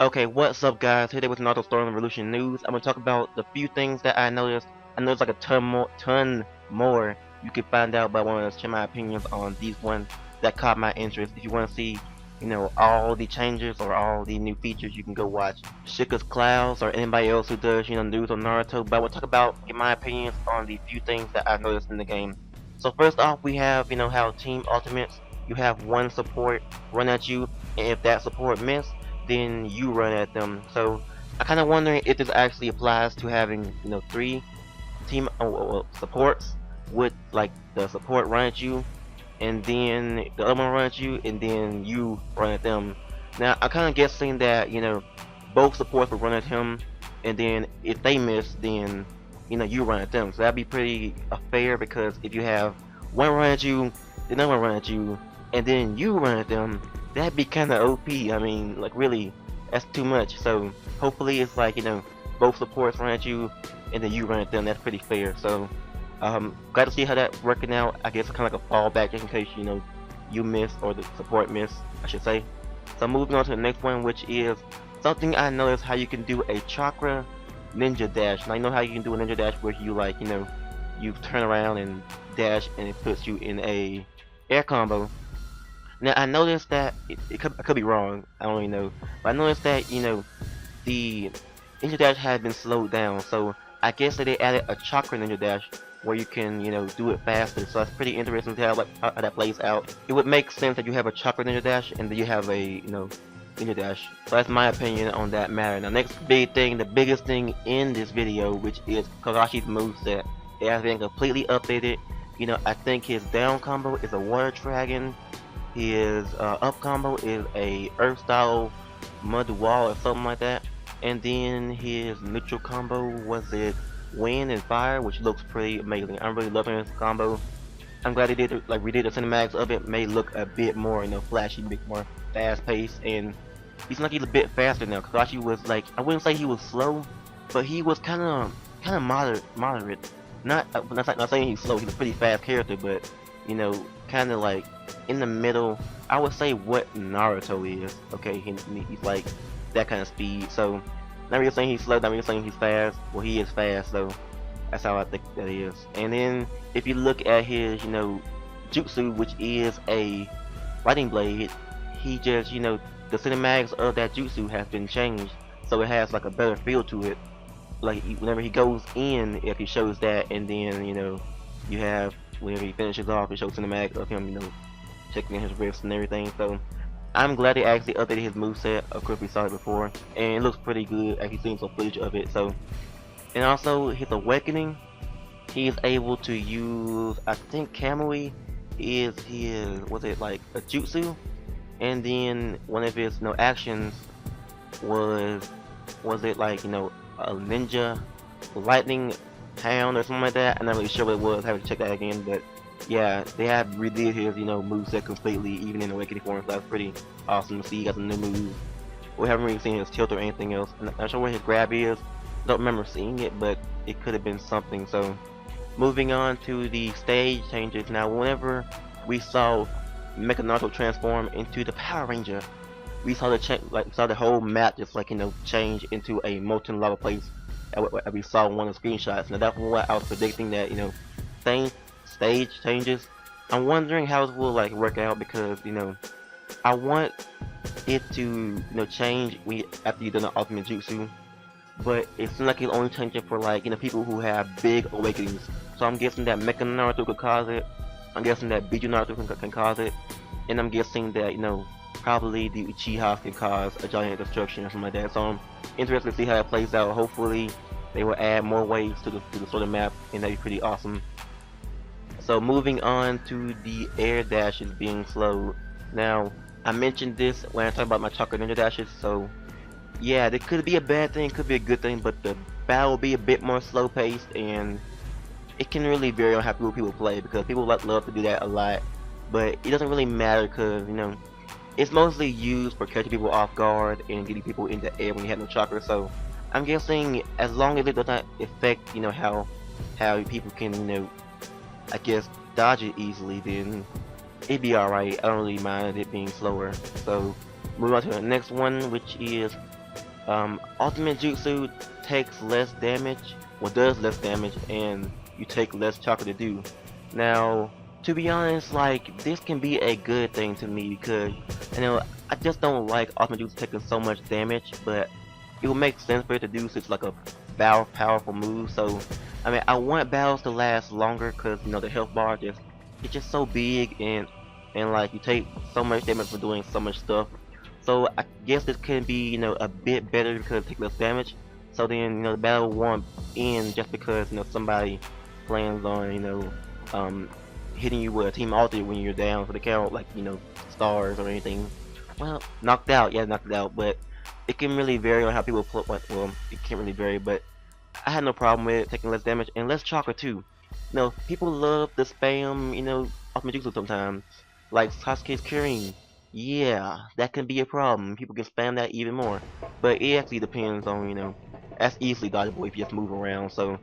Okay, what's up guys? Today with Naruto Story Revolution News. I'm gonna talk about the few things that I noticed. I noticed like a ton more you could find out, but I want to share my opinions on these ones that caught my interest. If you want to see, all the changes or all the new features, you can go watch Shika's Clouds or anybody else who does, news on Naruto. But I will talk about, get my opinions on the few things that I noticed in the game. So first off, we have, how Team Ultimates, you have one support run at you, and if that support miss, then you run at them. So I kind of wondering if this actually applies to having, three team supports with like the support run at you, and then the other one run at you, and then you run at them. Now I'm kind of guessing that both supports will run at him, and then if they miss, then you run at them. So that'd be pretty fair, because if you have one run at you, the other one run at you, and then you run at them, that'd be kind of OP. I mean, like really, that's too much. So hopefully it's like both supports run at you, and then you run at them. That's pretty fair. So glad to see how that's working out. I guess kind of like a fallback just in case you miss, or the support miss, I should say. So moving on to the next one, which is something I noticed, how you can do a chakra ninja dash. Now you know how you can do a ninja dash where you you turn around and dash, and it puts you in a air combo. Now I noticed that I could be wrong. I don't really know, but I noticed that the ninja dash had been slowed down. So I guess that they added a chakra ninja dash where you can do it faster. So that's pretty interesting to how that plays out. It would make sense that you have a chakra ninja dash and then you have a ninja dash. So that's my opinion on that matter. Now next big thing, the biggest thing in this video, which is Kakashi's moveset. It has been completely updated. I think his down combo is a water dragon. His up combo is a earth style mud wall or something like that. And then his neutral combo, was it wind and fire, which looks pretty amazing. I'm really loving this combo. I'm glad they did it, like redid the cinematics of it, made it look a bit more flashy, a bit more fast paced, and he's like he's a bit faster now. Kakashi was like, I wouldn't say he was slow, but he was kind of moderate. Not saying he's slow. He's a pretty fast character, but kind of like in the middle. I would say what Naruto is. Okay, he's like that kind of speed. So not really saying he's slow, not really saying he's fast. Well, he is fast, so that's how I think that is. And then if you look at his jutsu, which is a lightning blade, he just the cinematics of that jutsu has been changed, so it has like a better feel to it. Like whenever he goes in, if he shows that, and then you have whenever he finishes off, it shows cinematic of him checking in his wrists and everything. So I'm glad they actually updated his moveset. Of course we saw it before, and it looks pretty good. Actually seen some footage of it. So, and also his awakening, he is able to use, I think Kamui is his, was it like a jutsu, and then one of his actions was it like a ninja lightning town or something like that. I'm not really sure what it was. I have to check that again, but yeah, they have redid his moveset completely, even in awakening form. So that's pretty awesome to see. He got some new moves. We haven't really seen his tilt or anything else. I'm not sure where his grab is. Don't remember seeing it, but it could have been something. So moving on to the stage changes. Now whenever we saw Mecha Naruto transform into the Power Ranger, we saw the whole map just change into a molten lava place. We saw one of the screenshots. Now that's what I was predicting, that stage changes. I'm wondering how it will work out, because I want it to change after you've done the ultimate jutsu, but it seems like it's only changing for people who have big awakenings. So I'm guessing that Mecha Naruto could cause it. I'm guessing that Biju Naruto can cause it, and I'm guessing that probably the Uchihas can cause a giant destruction or something like that. So I'm interested to see how it plays out. Hopefully they will add more waves to the sort of map, and that'd be pretty awesome. So moving on to the air dashes being slowed. Now I mentioned this when I talked about my chakra ninja dashes. So yeah, it could be a bad thing, could be a good thing, but the battle will be a bit more slow paced, and it can really vary on how people play, because people love to do that a lot, but it doesn't really matter, because it's mostly used for catching people off guard and getting people in the air when you have no chakra. So I'm guessing as long as it does not affect how people can I guess dodge it easily, then it'd be alright. I don't really mind it being slower. So move on to the next one, which is Ultimate Jutsu takes less damage, well does less damage, and you take less chakra to do. Now, to be honest, like this can be a good thing to me because I just don't like Ultimate Jutsu taking so much damage, but it will make sense for it to do since it's like a powerful move. So, I mean, I want battles to last longer because the health bar just it's just so big and like you take so much damage for doing so much stuff. So I guess this can be, a bit better because it takes less damage. So then, the battle won't end just because, somebody plans on, hitting you with a team alter when you're down for the count, like, stars or anything. Well, knocked out, yeah, knocked it out, but it can really vary on how people play. Well, it can't really vary, but I had no problem with it taking less damage and less chakra too. People love the spam, ultimate jutsu sometimes, like Sasuke's curing. Yeah, that can be a problem. People can spam that even more, but it actually depends on, that's easily dodgeable if you just move around. So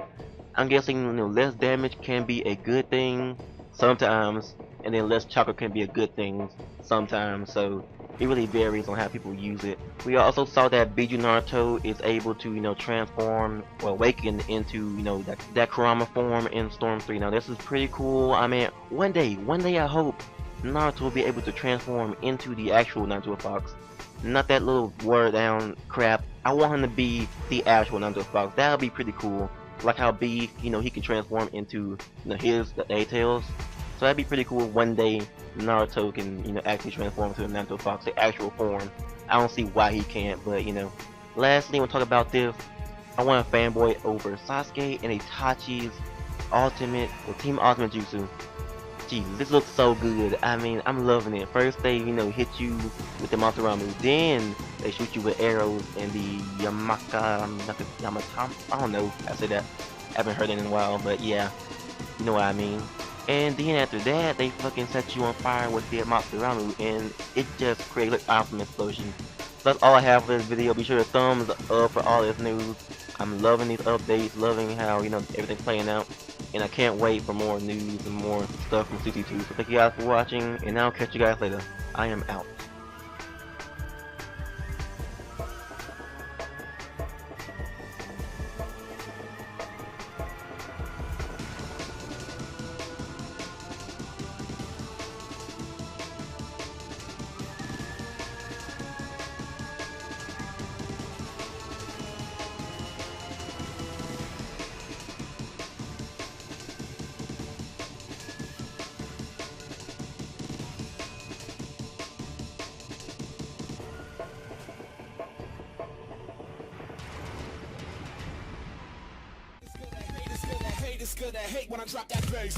I'm guessing, less damage can be a good thing sometimes, and then less chakra can be a good thing sometimes. So it really varies on how people use it. We also saw that Biju Naruto is able to, transform or awaken into, that Kurama form in Storm 3. Now this is pretty cool. I mean, one day I hope Naruto will be able to transform into the actual Naruto Fox. Not that little word down crap. I want him to be the actual Naruto Fox. That would be pretty cool. Like how B, he can transform into, the A-Tails. So that'd be pretty cool if one day Naruto can, actually transform into a Naruto Fox, the actual form. I don't see why he can't, but, Lastly, I want to talk about this. I want a fanboy over Sasuke and Itachi's Team Ultimate Jutsu. Jesus, this looks so good. I mean, I'm loving it. First they, hit you with the Mataramu. Then they shoot you with arrows and the Yamatam. I don't know. I said that. I haven't heard it in a while, but yeah, you know what I mean. And then after that, they fucking set you on fire with the Mataramu, and it just created an awesome explosion. So that's all I have for this video. Be sure to thumbs up for all this news. I'm loving these updates, loving how, everything's playing out. And I can't wait for more news and more stuff from CC2. So thank you guys for watching, and I'll catch you guys later. I am out. It's gonna hate when I drop that bass.